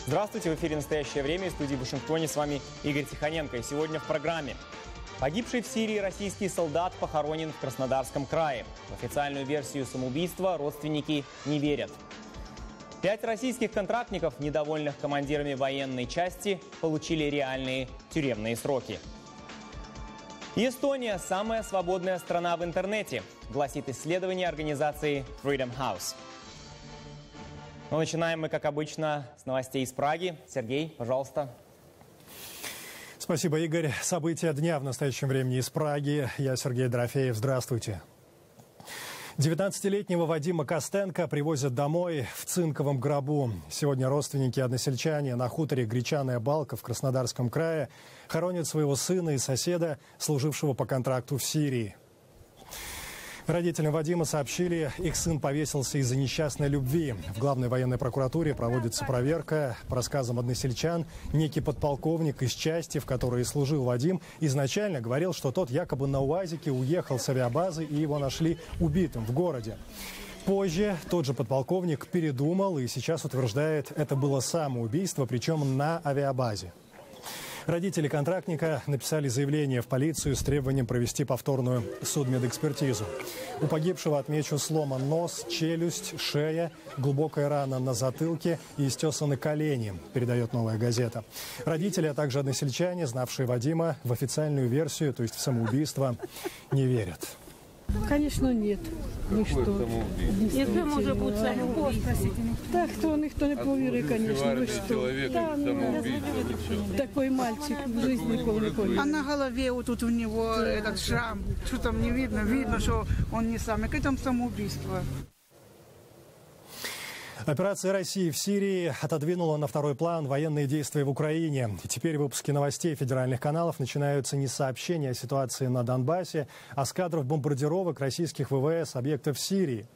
Здравствуйте, в эфире «Настоящее время», в студии в Вашингтоне с вами Игорь Тихоненко. И сегодня в программе. Погибший в Сирии российский солдат похоронен в Краснодарском крае. В официальную версию самоубийства родственники не верят. 5 российских контрактников, недовольных командирами военной части, получили реальные тюремные сроки. Эстония – самая свободная страна в интернете, гласит исследование организации Freedom House. Но начинаем мы, как обычно, с новостей из Праги. Сергей, пожалуйста. Спасибо, Игорь. События дня в настоящем времени из Праги. Я Сергей Дорофеев. Здравствуйте. 19-летнего Вадима Костенко привозят домой в цинковом гробу. Сегодня родственники односельчане на хуторе Гречаная Балка в Краснодарском крае хоронят своего сына и соседа, служившего по контракту в Сирии. Родителям Вадима сообщили, их сын повесился из-за несчастной любви. В главной военной прокуратуре проводится проверка. По рассказам односельчан, некий подполковник из части, в которой служил Вадим, изначально говорил, что тот якобы на УАЗике уехал с авиабазы и его нашли убитым в городе. Позже тот же подполковник передумал и сейчас утверждает, это было самоубийство, причем на авиабазе. Родители контрактника написали заявление в полицию с требованием провести повторную судмедэкспертизу. У погибшего, отмечу, сломан нос, челюсть, шея, глубокая рана на затылке и стесаны колени, передает «Новая газета». Родители, а также односельчане, знавшие Вадима, в официальную версию, то есть в самоубийство, не верят. Конечно, нет. Ну что? Якби може бути самоубийство. Так, никто не повірить, конечно. Ну что? Да, такой мальчик в жизни никого не поверит. А на голове вот тут у него этот шрам. Что там не видно? Видно, что он не сам. Какое там самоубийство? Операция России в Сирии отодвинула на второй план военные действия в Украине. И теперь выпуски новостей федеральных каналов начинаются не с сообщения о ситуации на Донбассе, а с кадров бомбардировок российских ВВС объектов в Сирии.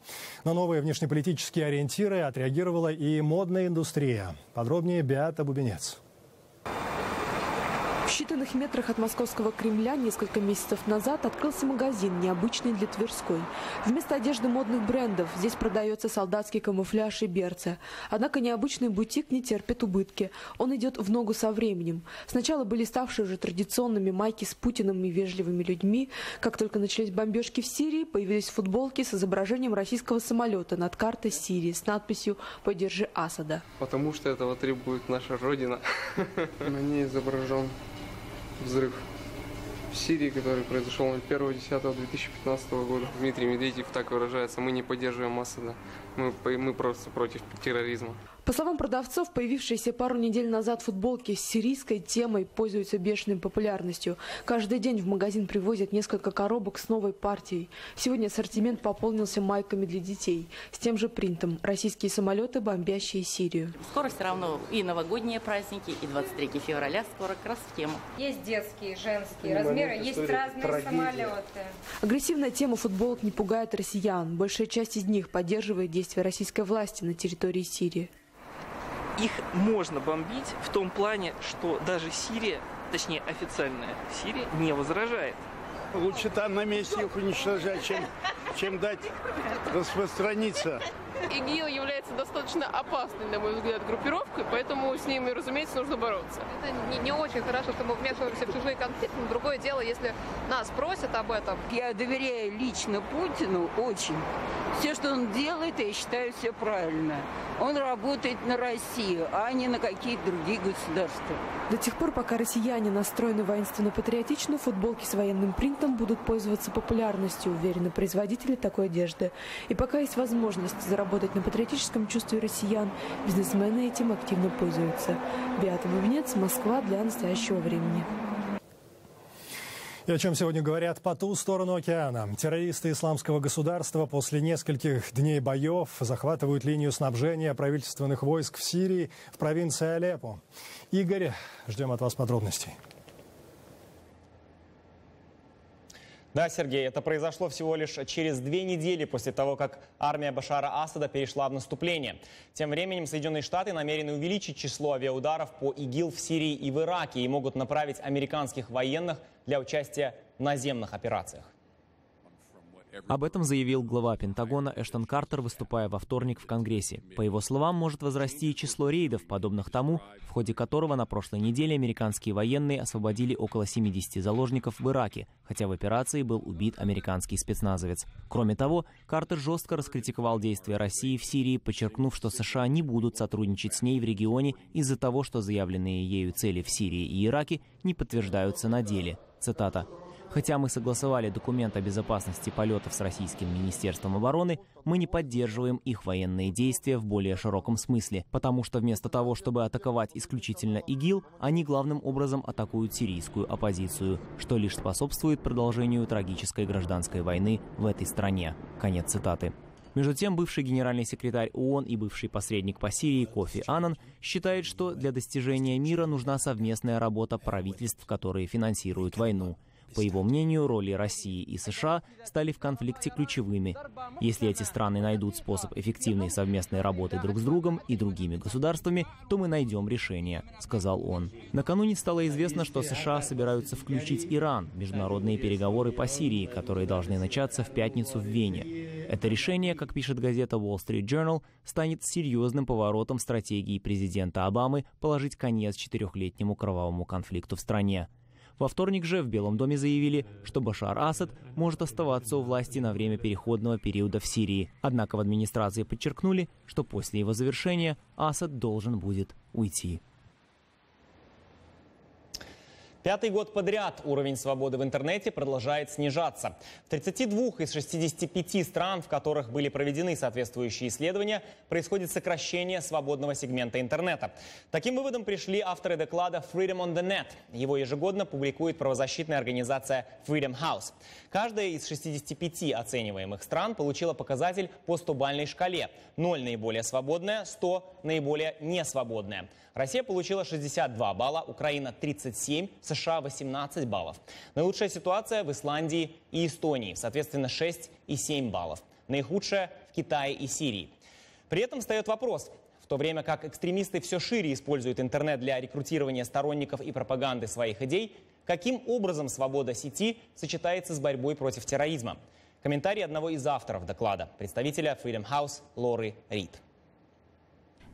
На новые внешнеполитические ориентиры отреагировала и модная индустрия. Подробнее Беата Бубенец. В считанных метрах от московского Кремля несколько месяцев назад открылся магазин, необычный для Тверской. Вместо одежды модных брендов здесь продается солдатский камуфляж и берцы. Однако необычный бутик не терпит убытки. Он идет в ногу со временем. Сначала были ставшие уже традиционными майки с Путиным и вежливыми людьми. Как только начались бомбежки в Сирии, появились футболки с изображением российского самолета над картой Сирии с надписью «Поддержи Асада». Потому что этого требует наша Родина. На ней изображен взрыв в Сирии, который произошел 1.10.2015 года. Дмитрий Медведев так выражается: мы не поддерживаем Асада, мы просто против терроризма. По словам продавцов, появившиеся пару недель назад футболки с сирийской темой пользуются бешеной популярностью. Каждый день в магазин привозят несколько коробок с новой партией. Сегодня ассортимент пополнился майками для детей с тем же принтом: российские самолеты, бомбящие Сирию. Скоро все равно и новогодние праздники, и 23 февраля скоро как раз в тему. Есть детские, женские размеры, есть разные самолеты. Агрессивная тема футболок не пугает россиян. Большая часть из них поддерживает действия российской власти на территории Сирии. Их можно бомбить в том плане, что даже Сирия, точнее официальная Сирия, не возражает. Лучше там на месте их уничтожать, чем дать распространиться. ИГИЛ является достаточно опасной, на мой взгляд, группировкой, поэтому с ними, разумеется, нужно бороться. Это не очень хорошо, что мы вмешиваемся в чужие конфликты, но другое дело, если нас просят об этом. Я доверяю лично Путину очень. Все, что он делает, я считаю, все правильно. Он работает на Россию, а не на какие-то другие государства. До тех пор, пока россияне настроены воинственно-патриотично, футболки с военным принтом будут пользоваться популярностью, уверены производители такой одежды. И пока есть возможность заработать на патриотическом чувстве россиян, бизнесмены этим активно пользуются. Беата Бубенец, Москва, для настоящего времени. И о чем сегодня говорят по ту сторону океана. Террористы исламского государства после нескольких дней боев захватывают линию снабжения правительственных войск в Сирии, в провинции Алеппо. Игорь, ждем от вас подробностей. Да, Сергей, это произошло всего лишь через 2 недели после того, как армия Башара Асада перешла в наступление. Тем временем Соединенные Штаты намерены увеличить число авиаударов по ИГИЛ в Сирии и в Ираке и могут направить американских военных для участия в наземных операциях. Об этом заявил глава Пентагона Эштон Картер, выступая во вторник в Конгрессе. По его словам, может возрасти и число рейдов, подобных тому, в ходе которого на прошлой неделе американские военные освободили около 70 заложников в Ираке, хотя в операции был убит американский спецназовец. Кроме того, Картер жестко раскритиковал действия России в Сирии, подчеркнув, что США не будут сотрудничать с ней в регионе из-за того, что заявленные ею цели в Сирии и Ираке не подтверждаются на деле. Цитата. «Хотя мы согласовали документ о безопасности полетов с российским Министерством обороны, мы не поддерживаем их военные действия в более широком смысле, потому что вместо того, чтобы атаковать исключительно ИГИЛ, они главным образом атакуют сирийскую оппозицию, что лишь способствует продолжению трагической гражданской войны в этой стране». Конец цитаты. Между тем, бывший генеральный секретарь ООН и бывший посредник по Сирии Кофи Аннан считает, что для достижения мира нужна совместная работа правительств, которые финансируют войну. По его мнению, роли России и США стали в конфликте ключевыми. Если эти страны найдут способ эффективной совместной работы друг с другом и другими государствами, то мы найдем решение, сказал он. Накануне стало известно, что США собираются включить Иран в международные переговоры по Сирии, которые должны начаться в пятницу в Вене. Это решение, как пишет газета Wall Street Journal, станет серьезным поворотом в стратегии президента Обамы положить конец 4-летнему кровавому конфликту в стране. Во вторник же в Белом доме заявили, что Башар Асад может оставаться у власти на время переходного периода в Сирии. Однако в администрации подчеркнули, что после его завершения Асад должен будет уйти. Пятый год подряд уровень свободы в интернете продолжает снижаться. В 32 из 65 стран, в которых были проведены соответствующие исследования, происходит сокращение свободного сегмента интернета. Таким выводом пришли авторы доклада Freedom on the Net. Его ежегодно публикует правозащитная организация Freedom House. Каждая из 65 оцениваемых стран получила показатель по 100-бальной шкале. 0 наиболее свободная, 100 наиболее несвободная. Россия получила 62 балла, Украина 37, США 18 баллов. Наилучшая ситуация в Исландии и Эстонии, соответственно 6 и 7 баллов. Наихудшая в Китае и Сирии. При этом встает вопрос. В то время как экстремисты все шире используют интернет для рекрутирования сторонников и пропаганды своих идей, каким образом свобода сети сочетается с борьбой против терроризма? Комментарий одного из авторов доклада, представителя Freedom House Лоры Рид.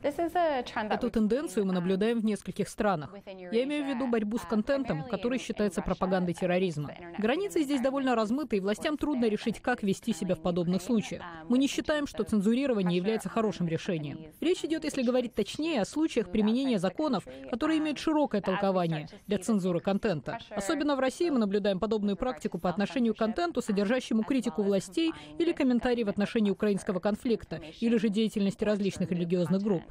Эту тенденцию мы наблюдаем в нескольких странах. Я имею в виду борьбу с контентом, который считается пропагандой терроризма. Границы здесь довольно размыты, и властям трудно решить, как вести себя в подобных случаях. Мы не считаем, что цензурирование является хорошим решением. Речь идет, если говорить точнее, о случаях применения законов, которые имеют широкое толкование для цензуры контента. Особенно в России мы наблюдаем подобную практику по отношению к контенту, содержащему критику властей или комментарии в отношении украинского конфликта, или же деятельности различных религиозных групп.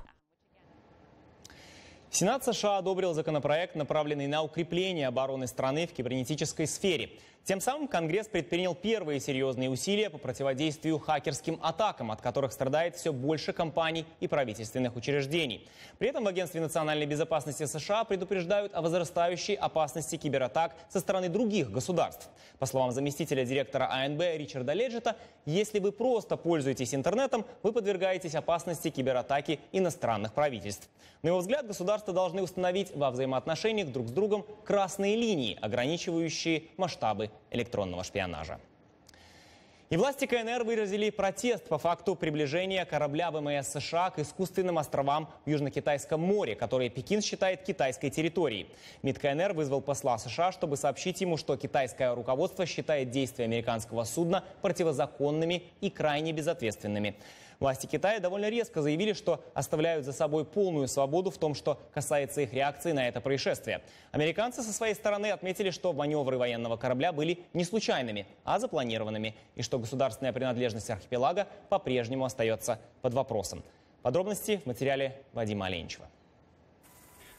Сенат США одобрил законопроект, направленный на укрепление обороны страны в кибернетической сфере. Тем самым Конгресс предпринял первые серьезные усилия по противодействию хакерским атакам, от которых страдает все больше компаний и правительственных учреждений. При этом в Агентстве национальной безопасности США предупреждают о возрастающей опасности кибератак со стороны других государств. По словам заместителя директора АНБ Ричарда Леджета, если вы просто пользуетесь интернетом, вы подвергаетесь опасности кибератаки иностранных правительств. На его взгляд, государства должны установить во взаимоотношениях друг с другом красные линии, ограничивающие масштабы электронного шпионажа. И власти КНР выразили протест по факту приближения корабля ВМС США к искусственным островам в Южно-Китайском море, которые Пекин считает китайской территорией. МИД КНР вызвал посла США, чтобы сообщить ему, что китайское руководство считает действия американского судна противозаконными и крайне безответственными. Власти Китая довольно резко заявили, что оставляют за собой полную свободу в том, что касается их реакции на это происшествие. Американцы со своей стороны отметили, что маневры военного корабля были не случайными, а запланированными, и что государственная принадлежность архипелага по-прежнему остается под вопросом. Подробности в материале Вадима Оленичева.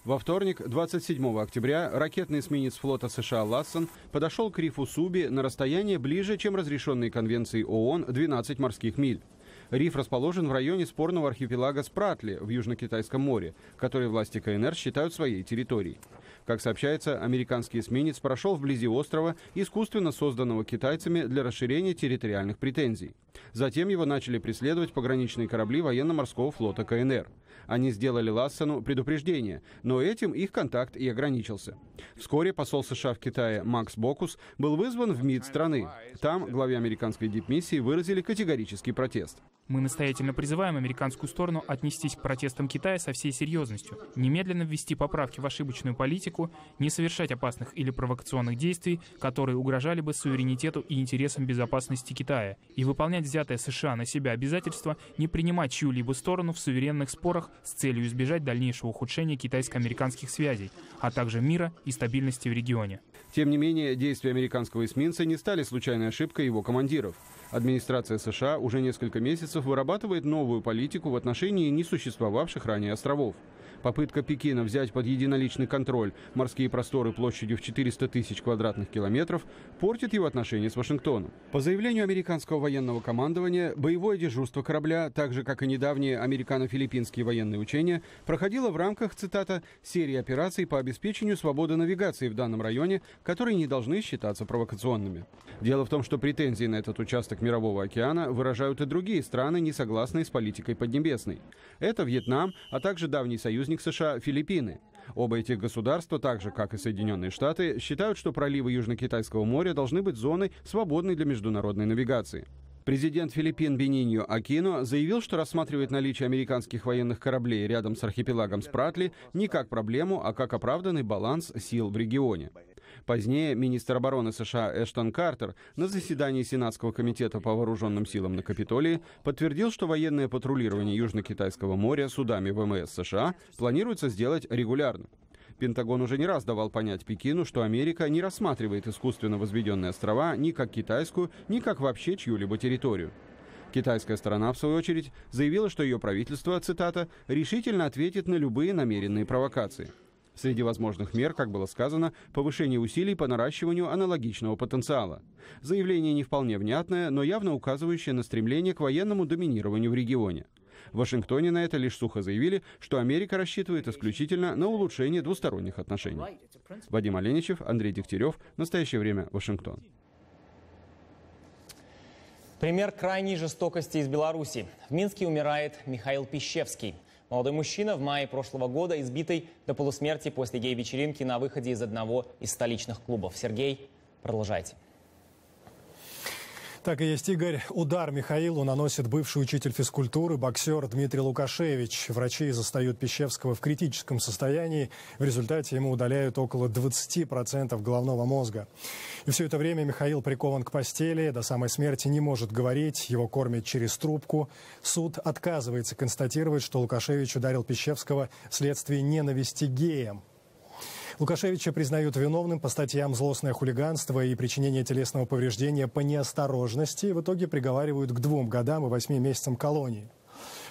Во вторник, 27 октября, ракетный эсминец флота США «Лассон» подошел к рифу Суби на расстояние ближе, чем разрешенные Конвенцией ООН 12 морских миль. Риф расположен в районе спорного архипелага Спратли в Южно-Китайском море, который власти КНР считают своей территорией. Как сообщается, американский эсминец прошел вблизи острова, искусственно созданного китайцами для расширения территориальных претензий. Затем его начали преследовать пограничные корабли военно-морского флота КНР. Они сделали Лассену предупреждение, но этим их контакт и ограничился. Вскоре посол США в Китае Макс Бокус был вызван в МИД страны. Там главе американской дипмиссии выразили категорический протест. Мы настоятельно призываем американскую сторону отнестись к протестам Китая со всей серьезностью, немедленно ввести поправки в ошибочную политику, не совершать опасных или провокационных действий, которые угрожали бы суверенитету и интересам безопасности Китая, и выполнять взятое США на себя обязательство не принимать чью-либо сторону в суверенных спорах с целью избежать дальнейшего ухудшения китайско-американских связей, а также мира и стабильности в регионе. Тем не менее, действия американского эсминца не стали случайной ошибкой его командиров. Администрация США уже несколько месяцев вырабатывает новую политику в отношении несуществовавших ранее островов. Попытка Пекина взять под единоличный контроль морские просторы площадью в 400 тысяч квадратных километров портит его отношения с Вашингтоном. По заявлению американского военного командования, боевое дежурство корабля, так же как и недавние американо-филиппинские военные учения, проходило в рамках, цитата, «серии операций по обеспечению свободы навигации в данном районе, которые не должны считаться провокационными». Дело в том, что претензии на этот участок Мирового океана выражают и другие страны, не согласные с политикой Поднебесной. Это Вьетнам, а также давний союзник США Филиппины. Оба этих государства, так же как и Соединенные Штаты, считают, что проливы Южно-Китайского моря должны быть зоной, свободной для международной навигации. Президент Филиппин Бениньо Акино заявил, что рассматривает наличие американских военных кораблей рядом с архипелагом Спратли не как проблему, а как оправданный баланс сил в регионе. Позднее министр обороны США Эштон Картер на заседании Сенатского комитета по вооруженным силам на Капитолии подтвердил, что военное патрулирование Южно-Китайского моря судами ВМС США планируется сделать регулярно. Пентагон уже не раз давал понять Пекину, что Америка не рассматривает искусственно возведенные острова ни как китайскую, ни как вообще чью-либо территорию. Китайская сторона, в свою очередь, заявила, что ее правительство, цитата, «решительно ответит на любые намеренные провокации». Среди возможных мер, как было сказано, повышение усилий по наращиванию аналогичного потенциала. Заявление не вполне внятное, но явно указывающее на стремление к военному доминированию в регионе. В Вашингтоне на это лишь сухо заявили, что Америка рассчитывает исключительно на улучшение двусторонних отношений. Вадим Оленичев, Андрей Дегтярев. Настоящее время. Вашингтон. Пример крайней жестокости из Беларуси. В Минске умирает Михаил Пищевский. Молодой мужчина в мае прошлого года избитый до полусмерти после гей-вечеринки на выходе из одного из столичных клубов. Сергей, продолжайте. Так и есть, Игорь. Удар Михаилу наносит бывший учитель физкультуры, боксер Дмитрий Лукашевич. Врачи застают Пищевского в критическом состоянии. В результате ему удаляют около 20% головного мозга. И все это время Михаил прикован к постели, до самой смерти не может говорить, его кормят через трубку. Суд отказывается констатировать, что Лукашевич ударил Пищевского вследствие ненависти к геям. Лукашевича признают виновным по статьям «Злостное хулиганство» и «Причинение телесного повреждения по неосторожности». И в итоге приговаривают к 2 годам и 8 месяцам колонии.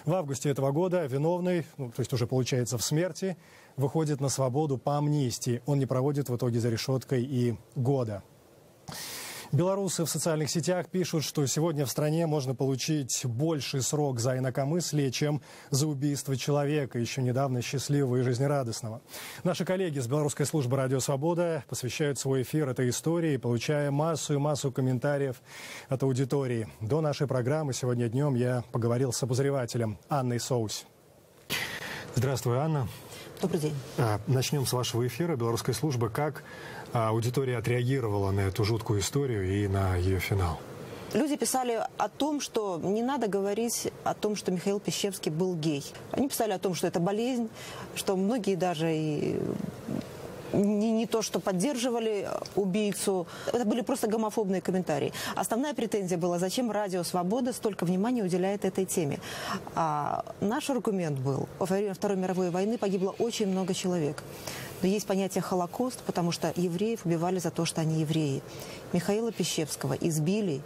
В августе этого года виновный, то есть уже получается в смерти, выходит на свободу по амнистии. Он не проводит в итоге за решеткой и года. Белорусы в социальных сетях пишут, что сегодня в стране можно получить больший срок за инакомыслие, чем за убийство человека, еще недавно счастливого и жизнерадостного. Наши коллеги с белорусской службы «Радио Свобода» посвящают свой эфир этой истории, получая массу комментариев от аудитории. До нашей программы сегодня днем я поговорил с обозревателем Анной Соус. Здравствуй, Анна. Добрый день. Начнем с вашего эфира белорусской службы. Как аудитория отреагировала на эту жуткую историю и на ее финал? Люди писали о том, что не надо говорить о том, что Михаил Пищевский был гей. Они писали о том, что это болезнь, что многие даже и не то, что поддерживали убийцу. Это были просто гомофобные комментарии. Основная претензия была, зачем Радио Свобода столько внимания уделяет этой теме. А наш аргумент был, во время Второй мировой войны погибло очень много человек. Но есть понятие Холокост, потому что евреев убивали за то, что они евреи. Михаила Пищевского избили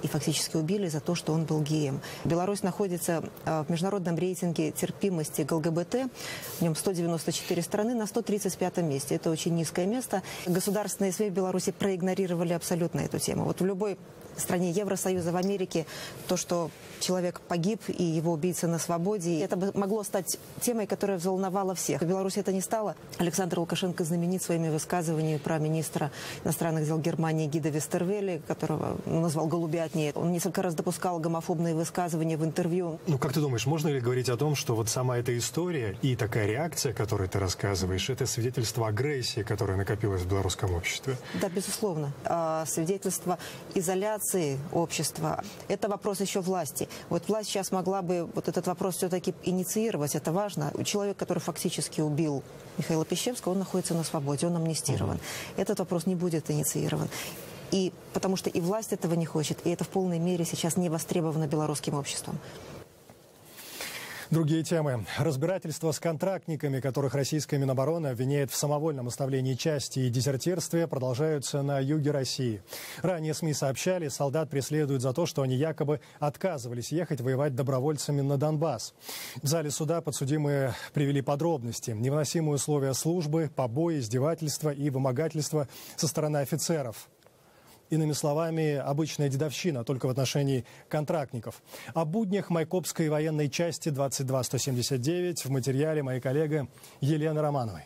и фактически убили за то, что он был геем. Беларусь находится в международном рейтинге терпимости к ЛГБТ. В нем 194 страны на 135 месте. Это очень низкое место. Государственные СМИ в Беларуси проигнорировали абсолютно эту тему. Вот в любой стране Евросоюза, в Америке, то, что человек погиб и его убийца на свободе, это бы могло стать темой, которая взволновала всех. В Беларуси это не стало. Александр Лукашенко знаменит своими высказываниями про министра иностранных дел Германии Гида Вестервелли, которого назвал голубя неприятнее. Он несколько раз допускал гомофобные высказывания в интервью. Ну, как ты думаешь, можно ли говорить о том, что вот сама эта история и такая реакция, которую ты рассказываешь, это свидетельство агрессии, которая накопилась в белорусском обществе? Да, безусловно. Свидетельство изоляции общества. Это вопрос еще власти. Вот власть сейчас могла бы вот этот вопрос все-таки инициировать. Это важно. Человек, который фактически убил Михаила Пищевского, он находится на свободе, он амнистирован. Этот вопрос не будет инициирован. И потому что и власть этого не хочет, и это в полной мере сейчас не востребовано белорусским обществом. Другие темы. Разбирательства с контрактниками, которых российская Минобороны обвиняет в самовольном оставлении части и дезертирстве, продолжаются на юге России. Ранее СМИ сообщали, солдат преследуют за то, что они якобы отказывались ехать воевать добровольцами на Донбасс. В зале суда подсудимые привели подробности. Невыносимые условия службы, побои, издевательства и вымогательства со стороны офицеров. Иными словами, обычная дедовщина, только в отношении контрактников. О буднях Майкопской военной части 22-179 в материале моей коллеги Елены Романовой.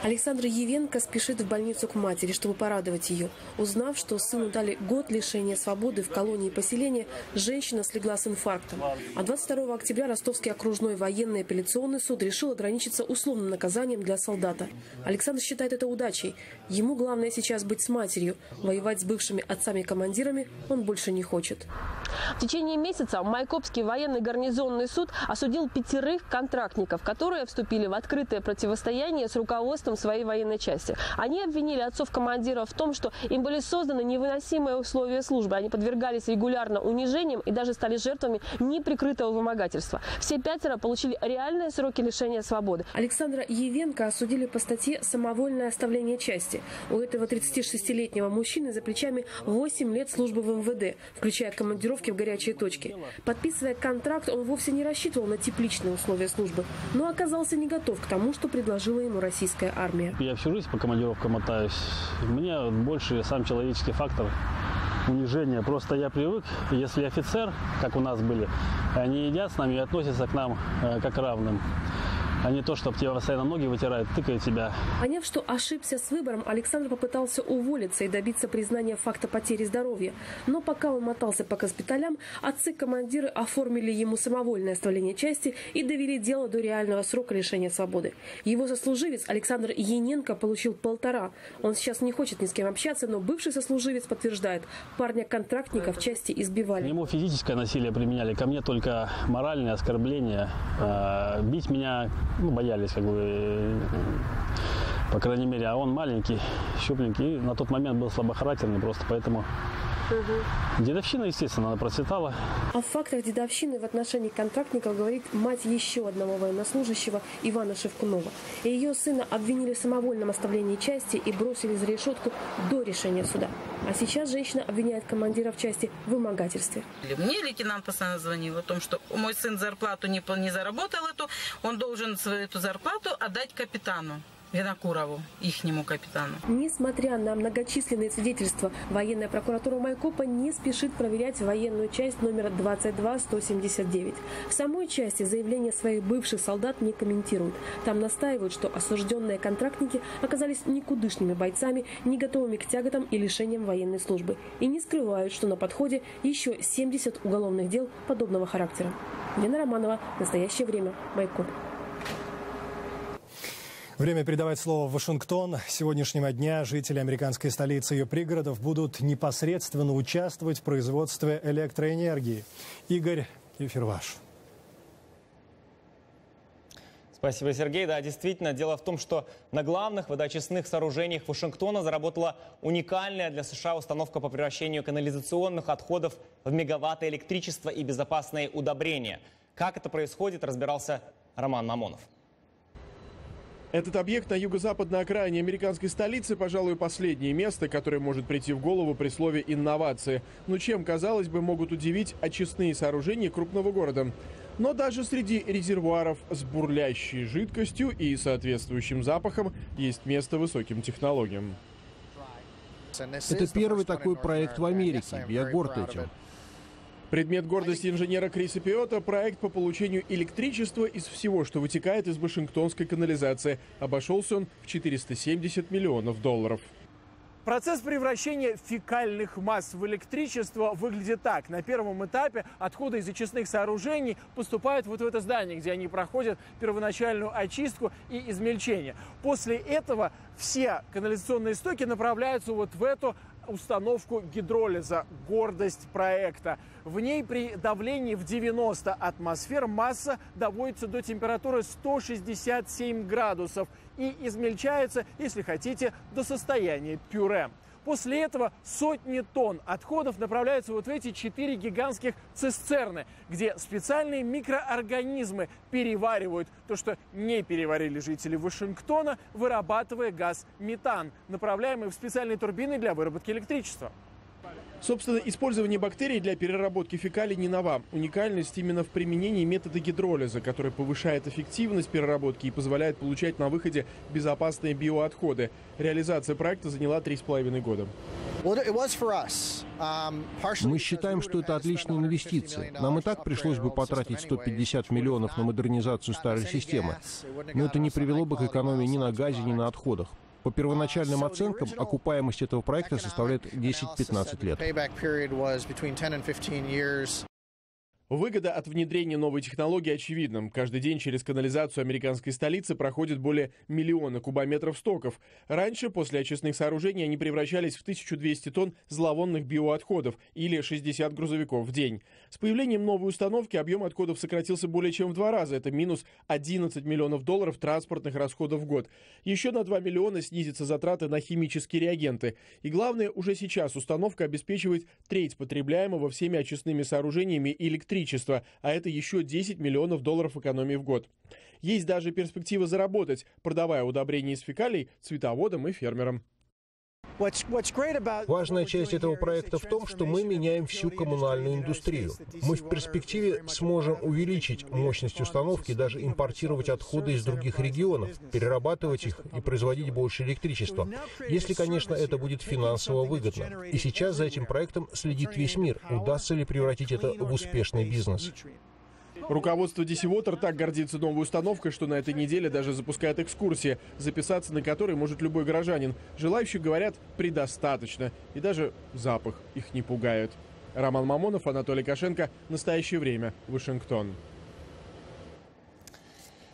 Александр Евенко спешит в больницу к матери, чтобы порадовать ее. Узнав, что сыну дали год лишения свободы в колонии поселения, женщина слегла с инфарктом. А 22 октября Ростовский окружной военный апелляционный суд решил ограничиться условным наказанием для солдата. Александр считает это удачей. Ему главное сейчас быть с матерью. Воевать с бывшими отцами-командирами он больше не хочет. В течение месяца Майкопский военный гарнизонный суд осудил 5 контрактников, которые вступили в открытое противостояние с руководством своей военной части. Они обвинили отцов-командиров в том, что им были созданы невыносимые условия службы. Они подвергались регулярно унижениям и даже стали жертвами неприкрытого вымогательства. Все 5 получили реальные сроки лишения свободы. Александра Евенко осудили по статье «Самовольное оставление части». У этого 36-летнего мужчины за плечами 8 лет службы в МВД, включая командировки в горячие точки. Подписывая контракт, он вовсе не рассчитывал на тепличные условия службы, но оказался не готов к тому, что предложила ему российская армия. Я всю жизнь по командировкам мотаюсь. Мне больше сам человеческий фактор унижения. Просто я привык, если офицер, как у нас были, они едят с нами и относятся к нам как к равным. А не то, чтобы тебе постоянно ноги вытирают, тыкают тебя. Поняв, что ошибся с выбором, Александр попытался уволиться и добиться признания факта потери здоровья. Но пока он мотался по госпиталям, отцы-командиры оформили ему самовольное оставление части и довели дело до реального срока лишения свободы. Его сослуживец Александр Яненко получил 1,5. Он сейчас не хочет ни с кем общаться, но бывший сослуживец подтверждает, парня-контрактника в части избивали. К нему физическое насилие применяли, ко мне только моральное оскорбление. Бить меня боялись, по крайней мере, а он маленький, щупленький, и на тот момент был слабохарактерный, просто поэтому дедовщина, естественно, она процветала. О фактах дедовщины в отношении контрактников говорит мать еще одного военнослужащего Ивана Шевкунова. И ее сына обвинили в самовольном оставлении части и бросили за решетку до решения суда. А сейчас женщина обвиняет командиров части в вымогательстве. Мне лейтенант постоянно звонил о том, что мой сын зарплату не заработал, он должен эту зарплату отдать капитану. Винокурову, ихнему капитану. Несмотря на многочисленные свидетельства, военная прокуратура Майкопа не спешит проверять военную часть номер 22-179. В самой части заявления своих бывших солдат не комментируют. Там настаивают, что осужденные контрактники оказались никудышными бойцами, не готовыми к тяготам и лишениям военной службы. И не скрывают, что на подходе еще 70 уголовных дел подобного характера. Елена Романова. Настоящее время. Майкоп. Время передавать слово в Вашингтон. С сегодняшнего дня жители американской столицы и ее пригородов будут непосредственно участвовать в производстве электроэнергии. Игорь, эфир ваш. Спасибо, Сергей. Да, действительно, дело в том, что на главных водоочистных сооружениях Вашингтона заработала уникальная для США установка по превращению канализационных отходов в мегаватты электричества и безопасные удобрения. Как это происходит, разбирался Роман Мамонов. Этот объект на юго-западной окраине американской столицы, пожалуй, последнее место, которое может прийти в голову при слове «инновации». Но чем, казалось бы, могут удивить очистные сооружения крупного города? Но даже среди резервуаров с бурлящей жидкостью и соответствующим запахом есть место высоким технологиям. Это первый такой проект в Америке. Я горд этим. Предмет гордости инженера Криса Пиота – проект по получению электричества из всего, что вытекает из вашингтонской канализации. Обошелся он в $470 миллионов. Процесс превращения фекальных масс в электричество выглядит так. На первом этапе отходы из очистных сооружений поступают вот в это здание, где они проходят первоначальную очистку и измельчение. После этого все канализационные стоки направляются вот в эту установку гидролиза, гордость проекта. В ней при давлении в 90 атмосфер масса доводится до температуры 167 градусов и измельчается, если хотите, до состояния пюре. После этого сотни тонн отходов направляются вот в эти 4 гигантских цистерны, где специальные микроорганизмы переваривают то, что не переварили жители Вашингтона, вырабатывая газ метан, направляемый в специальные турбины для выработки электричества. Собственно, использование бактерий для переработки фекалий не нова. Уникальность именно в применении метода гидролиза, который повышает эффективность переработки и позволяет получать на выходе безопасные биоотходы. Реализация проекта заняла 3,5 года. Мы считаем, что это отличная инвестиция. Нам и так пришлось бы потратить 150 миллионов на модернизацию старой системы. Но это не привело бы к экономии ни на газе, ни на отходах. По первоначальным оценкам, окупаемость этого проекта составляет 10-15 лет. Выгода от внедрения новой технологии очевидна. Каждый день через канализацию американской столицы проходит более миллиона кубометров стоков. Раньше, после очистных сооружений, они превращались в 1200 тонн зловонных биоотходов или 60 грузовиков в день. С появлением новой установки объем отходов сократился более чем в 2 раза. Это минус 11 миллионов долларов транспортных расходов в год. Еще на 2 миллиона снизятся затраты на химические реагенты. И главное, уже сейчас установка обеспечивает треть потребляемого всеми очистными сооружениями электричества, а это еще 10 миллионов долларов экономии в год. Есть даже перспектива заработать, продавая удобрения из фекалий цветоводам и фермерам. Важная часть этого проекта в том, что мы меняем всю коммунальную индустрию. Мы в перспективе сможем увеличить мощность установки, даже импортировать отходы из других регионов, перерабатывать их и производить больше электричества. Если, конечно, это будет финансово выгодно. И сейчас за этим проектом следит весь мир. Удастся ли превратить это в успешный бизнес? Руководство DC Water так гордится новой установкой, что на этой неделе даже запускает экскурсии, записаться на которые может любой горожанин. Желающих, говорят, предостаточно. И даже запах их не пугает. Роман Мамонов, Анатолий Кошенко. Настоящее время. Вашингтон.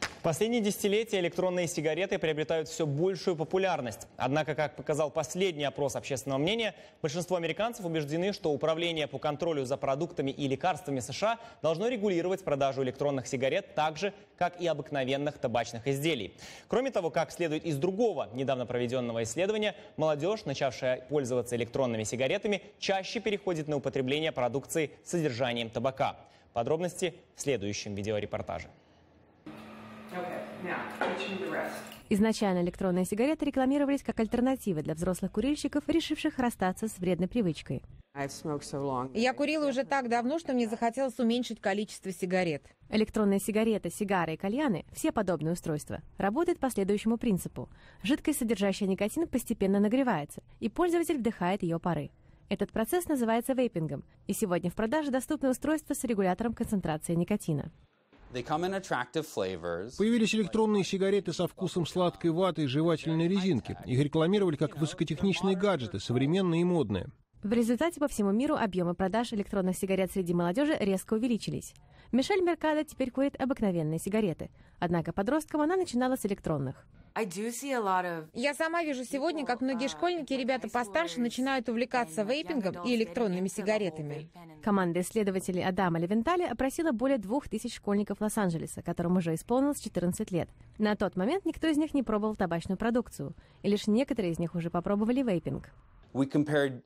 В последние десятилетия электронные сигареты приобретают все большую популярность. Однако, как показал последний опрос общественного мнения, большинство американцев убеждены, что Управление по контролю за продуктами и лекарствами США должно регулировать продажу электронных сигарет так же, как и обыкновенных табачных изделий. Кроме того, как следует из другого недавно проведенного исследования, молодежь, начавшая пользоваться электронными сигаретами, чаще переходит на употребление продукции с содержанием табака. Подробности в следующем видеорепортаже. Изначально электронные сигареты рекламировались как альтернатива для взрослых курильщиков, решивших расстаться с вредной привычкой. Я курила уже так давно, что мне захотелось уменьшить количество сигарет. Электронные сигареты, сигары и кальяны, все подобные устройства, работают по следующему принципу. Жидкость, содержащая никотин, постепенно нагревается, и пользователь вдыхает ее пары. Этот процесс называется вейпингом, и сегодня в продаже доступны устройства с регулятором концентрации никотина. Появились электронные сигареты со вкусом сладкой ваты и жевательной резинки. Их рекламировали как высокотехничные гаджеты, современные и модные. В результате по всему миру объемы продаж электронных сигарет среди молодежи резко увеличились. Мишель Меркадо теперь курит обыкновенные сигареты. Однако подростком она начинала с электронных. Я сама вижу сегодня, как многие школьники и ребята постарше начинают увлекаться вейпингом и электронными сигаретами. Команда исследователей Адама Левентали опросила более 2000 школьников Лос-Анджелеса, которым уже исполнилось 14 лет. На тот момент никто из них не пробовал табачную продукцию, и лишь некоторые из них уже попробовали вейпинг.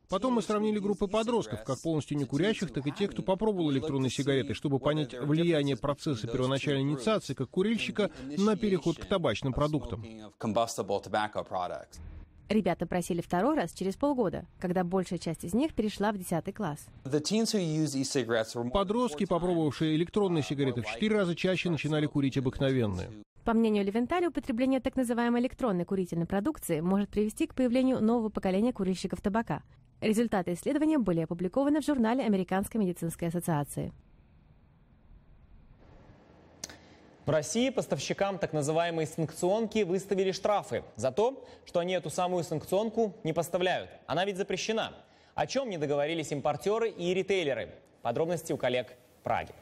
Потом мы сравнили группы подростков, как полностью некурящих, так и тех, кто попробовал электронные сигареты, чтобы понять влияние процесса первоначальной инициации как курильщика на переход к табачным продуктам. Ребята просили второй раз через полгода, когда большая часть из них перешла в 10 класс. Подростки, попробовавшие электронные сигареты, в 4 раза чаще начинали курить обыкновенные. По мнению Левентали, употребление так называемой электронной курительной продукции может привести к появлению нового поколения курильщиков табака. Результаты исследования были опубликованы в журнале Американской медицинской ассоциации. В России поставщикам так называемой санкционки выставили штрафы за то, что они эту самую санкционку не поставляют. Она ведь запрещена. О чем не договорились импортеры и ритейлеры? Подробности у коллег в Праге.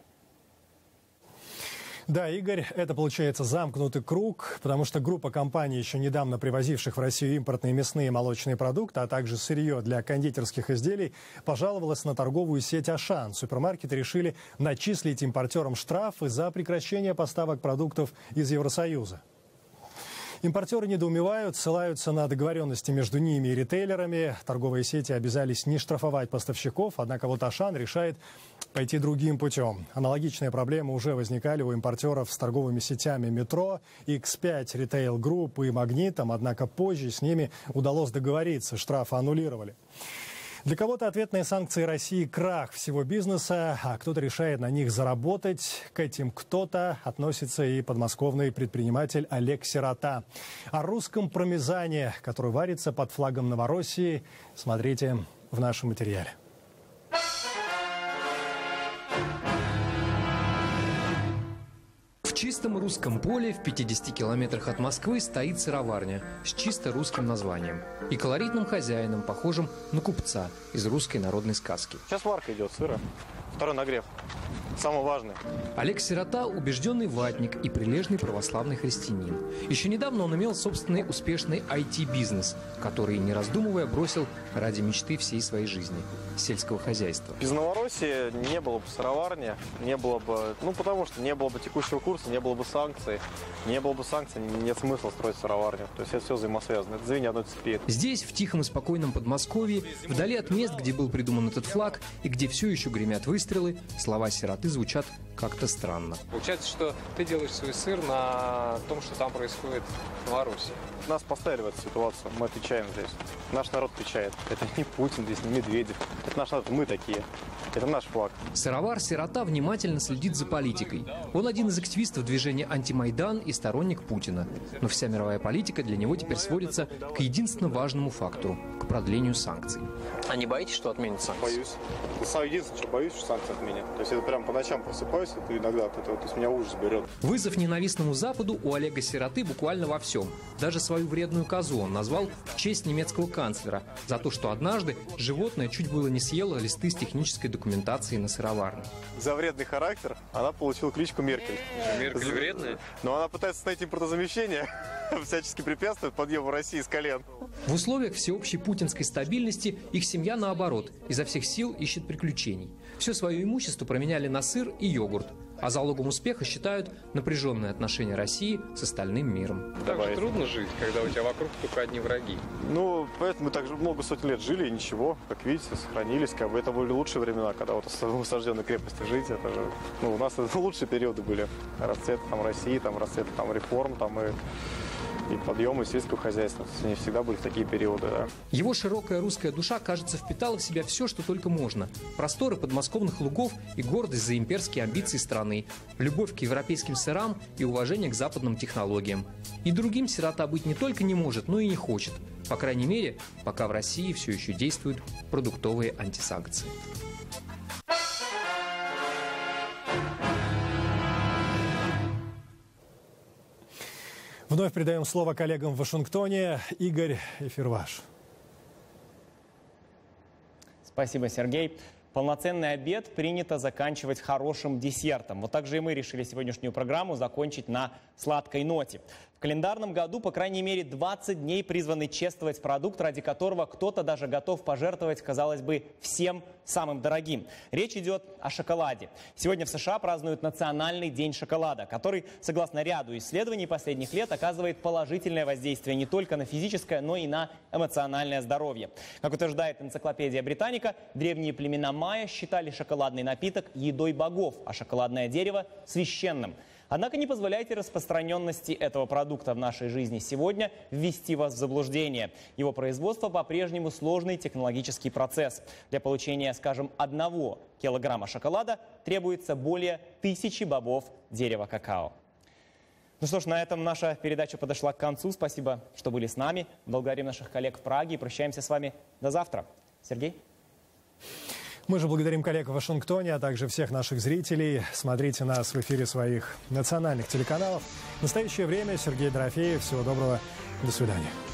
Да, Игорь, это получается замкнутый круг, потому что группа компаний, еще недавно привозивших в Россию импортные мясные и молочные продукты, а также сырье для кондитерских изделий, пожаловалась на торговую сеть «Ашан». Супермаркеты решили начислить импортерам штрафы за прекращение поставок продуктов из Евросоюза. Импортеры недоумевают, ссылаются на договоренности между ними и ритейлерами. Торговые сети обязались не штрафовать поставщиков, однако вот «Ашан» решает пойти другим путем. Аналогичные проблемы уже возникали у импортеров с торговыми сетями «Метро», X5 Retail Group и «Магнитом», однако позже с ними удалось договориться, штрафы аннулировали. Для кого-то ответные санкции России – крах всего бизнеса, а кто-то решает на них заработать. К этим кто-то относится и подмосковный предприниматель Олег Сирота. О русском промезане, который варится под флагом Новороссии, смотрите в нашем материале. В чистом русском поле в 50 километрах от Москвы стоит сыроварня с чисто русским названием и колоритным хозяином, похожим на купца из русской народной сказки. Сейчас варка идет сыра, второй нагрев, самый важный. Олег Сирота – убежденный ватник и прилежный православный христианин. Еще недавно он имел собственный успешный IT-бизнес, который, не раздумывая, бросил ради мечты всей своей жизни – сельского хозяйства. Без Новороссии не было бы сыроварни, не было бы, потому что не было бы текущего курса, не было бы санкций. Не было бы санкций, нет смысла строить сыроварню. То есть это все взаимосвязано, это звенья одной цепи. Здесь, в тихом и спокойном Подмосковье, вдали от мест, где был придуман этот флаг и где все еще гремят выстрелы, слова Сироты звучат как-то странно. Получается, что ты делаешь свой сыр на том, что там происходит в Новороссии. Нас поставили в эту ситуацию, мы отвечаем здесь. Наш народ отвечает. Это не Путин здесь, не Медведев. Это наш народ, мы такие. Это наш флаг. Сыровар Сирота внимательно следит за политикой. Он один из активистов движения «Антимайдан» и сторонник Путина. Но вся мировая политика для него теперь сводится к единственно важному фактору – к продлению санкций. А не боитесь, что отменят санкции? Боюсь. Это самое единственное, что боюсь, что санкции отменят. То есть это прям по ночам просыпаюсь, это иногда от этого, то есть меня ужас берет. Вызов ненавистному Западу у Олега Сироты буквально во всем. Даже свою вредную козу он назвал в честь немецкого канцлера за то, что однажды животное чуть было не съело листы с технической документацией на сыроварне. За вредный характер она получила кличку Меркель. Меркель вредная? Но она пытается найти импортозамещение, всячески препятствует подъему России с колен. В условиях всеобщей путинской стабильности их семья, наоборот, изо всех сил ищет приключений. Все свое имущество променяли на сыр и йогурт, а залогом успеха считают напряженные отношения России с остальным миром. Так же трудно жить, когда у тебя вокруг только одни враги. Поэтому мы так же много сотен лет жили, и ничего, как видите, сохранились. Это были лучшие времена, когда вот в осажденной крепости жить. Это же, у нас это лучшие периоды были. Расцвет России, расцвет реформ, и подъемы сельского хозяйства. Они всегда были в такие периоды. Да. Его широкая русская душа, кажется, впитала в себя все, что только можно. Просторы подмосковных лугов и гордость за имперские амбиции страны, любовь к европейским сырам и уважение к западным технологиям. И другим Сирота быть не только не может, но и не хочет. По крайней мере, пока в России все еще действуют продуктовые антисанкции. Вновь передаем слово коллегам в Вашингтоне. Игорь, эфир ваш. Спасибо, Сергей. Полноценный обед принято заканчивать хорошим десертом. Вот так же и мы решили сегодняшнюю программу закончить на сладкой ноте. В календарном году, по крайней мере, 20 дней призваны чествовать продукт, ради которого кто-то даже готов пожертвовать, казалось бы, всем самым дорогим. Речь идет о шоколаде. Сегодня в США празднуют Национальный день шоколада, который, согласно ряду исследований последних лет, оказывает положительное воздействие не только на физическое, но и на эмоциональное здоровье. Как утверждает энциклопедия Британика, древние племена майя считали шоколадный напиток едой богов, а шоколадное дерево – священным. Однако не позволяйте распространенности этого продукта в нашей жизни сегодня ввести вас в заблуждение. Его производство по-прежнему сложный технологический процесс. Для получения, скажем, 1 килограмма шоколада требуется более 1000 бобов дерева какао. Ну что ж, на этом наша передача подошла к концу. Спасибо, что были с нами. Благодарим наших коллег в Праге и прощаемся с вами до завтра. Сергей? Мы же благодарим коллег в Вашингтоне, а также всех наших зрителей. Смотрите нас в эфире своих национальных телеканалов. В настоящее время Сергей Дорофеев. Всего доброго. До свидания.